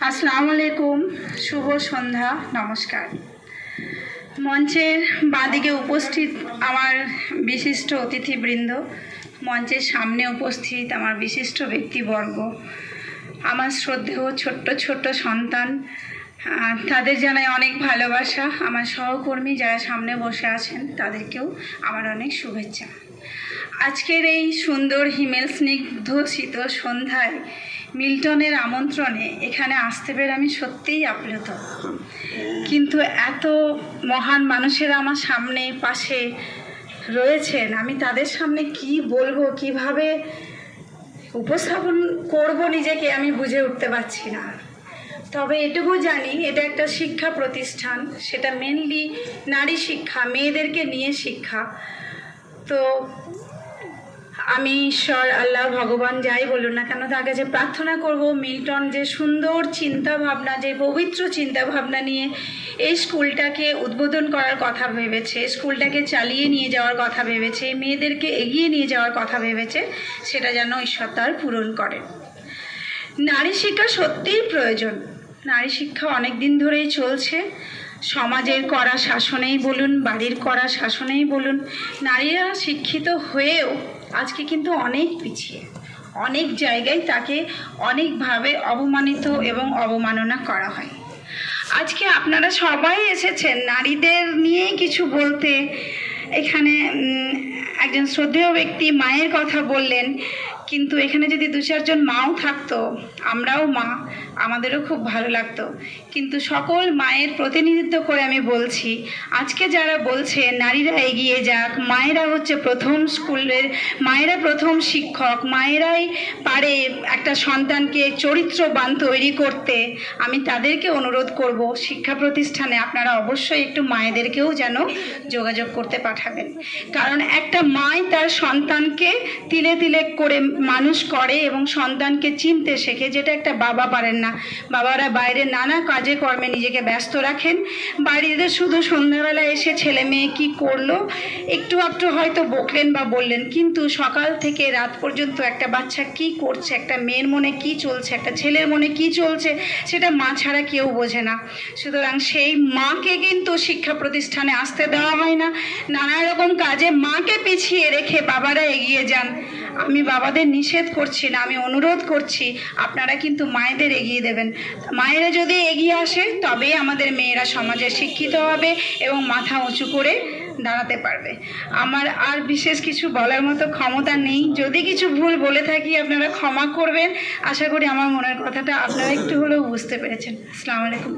আসসালামু আলাইকুম, শুভ সন্ধ্যা, নমস্কার। মঞ্চের বাঁদিকে উপস্থিত আমার বিশিষ্ট অতিথিবৃন্দ, মঞ্চের সামনে উপস্থিত আমার বিশিষ্ট ব্যক্তিবর্গ, আমার শ্রদ্ধেয় ছোট্ট ছোট্ট সন্তান, তাদের জানাই অনেক ভালোবাসা। আমার সহকর্মী যারা সামনে বসে আছেন তাদেরকেও আমার অনেক শুভেচ্ছা। আজকের এই সুন্দর হিমেল স্নিগ্ধ শীত সন্ধ্যায় মিল্টনের আমন্ত্রণে এখানে আসতে পেরে আমি সত্যিই আপ্লুত। কিন্তু এত মহান মানুষেরা আমার সামনে পাশে রয়েছেন, আমি তাদের সামনে কি বলবো, কিভাবে উপস্থাপন করব নিজেকে আমি বুঝে উঠতে পারছি না। তবে এটুকু জানি এটা একটা শিক্ষা প্রতিষ্ঠান, সেটা মেনলি নারী শিক্ষা, মেয়েদেরকে নিয়ে শিক্ষা। তো আমি ঈশ্বর, আল্লাহ, ভগবান যাই বলুন না কেন, তার কাছে প্রার্থনা করব মিল্টন যে সুন্দর চিন্তা ভাবনা, যে পবিত্র চিন্তা ভাবনা নিয়ে এই স্কুলটাকে উদ্বোধন করার কথা ভেবেছে, স্কুলটাকে চালিয়ে নিয়ে যাওয়ার কথা ভেবেছে, মেয়েদেরকে এগিয়ে নিয়ে যাওয়ার কথা ভেবেছে, সেটা যেন ঈশ্বর তার পূরণ করেন। নারী শিক্ষা সত্যিই প্রয়োজন। নারী শিক্ষা অনেক দিন ধরেই চলছে। সমাজের কড়া শাসনেই বলুন, বাড়ির কড়া শাসনেই বলুন, নারীরা শিক্ষিত হয়েও আজকে কিন্তু অনেক পিছিয়ে। অনেক জায়গায় তাকে অনেকভাবে অবমানিত এবং অবমাননা করা হয়। আজকে আপনারা সবাই এসেছেন নারীদের নিয়ে কিছু বলতে। এখানে একজন শ্রদ্ধেয় ব্যক্তি মায়ের কথা বললেন, কিন্তু এখানে যদি দু চারজন মাও থাকতো, আমরাও মা, আমাদেরও খুব ভালো লাগতো। কিন্তু সকল মায়ের প্রতিনিধিত্ব করে আমি বলছি, আজকে যারা বলছে নারীরা এগিয়ে যাক, মায়েরা হচ্ছে প্রথম স্কুলের, মায়েরা প্রথম শিক্ষক, মায়েরাই পারে একটা সন্তানকে চরিত্রবান তৈরি করতে, আমি তাদেরকে অনুরোধ করব শিক্ষা প্রতিষ্ঠানে আপনারা অবশ্যই একটু মায়েদেরকেও যেন যোগাযোগ করতে পাঠাবেন। কারণ একটা মাই তার সন্তানকে তিলে তিলে করে মানুষ করে এবং সন্তানকে চিনতে শেখে, যেটা একটা বাবা পারেন না। বাবারা বাইরে নানা কাজে কর্মে নিজেকে ব্যস্ত রাখেন, বাড়িতে শুধু সন্ধ্যাবেলা এসে ছেলে মেয়ে কী করলো একটু একটু হয়তো বকলেন বা বললেন, কিন্তু সকাল থেকে রাত পর্যন্ত একটা বাচ্চা কি করছে, একটা মেয়ের মনে কি চলছে, একটা ছেলের মনে কি চলছে, সেটা মা ছাড়া কেউ বোঝে না। সুতরাং সেই মাকে কিন্তু শিক্ষা প্রতিষ্ঠানে আসতে দেওয়া হয় না। নানা রকম কাজে মাকে পিছিয়ে রেখে বাবারা এগিয়ে যান। আমি বাবাদের নিষেধ করছি না, আমি অনুরোধ করছি আপনারা কিন্তু মায়েদের এগিয়ে দেবেন। মায়েরা যদি এগিয়ে আসে তবেই আমাদের মেয়েরা সমাজে শিক্ষিত হবে এবং মাথা উঁচু করে দাঁড়াতে পারবে। আমার আর বিশেষ কিছু বলার মতো ক্ষমতা নেই। যদি কিছু ভুল বলে থাকি আপনারা ক্ষমা করবেন। আশা করি আমার মনের কথাটা আপনারা একটু হলেও বুঝতে পেরেছেন। আসসালামু আলাইকুম।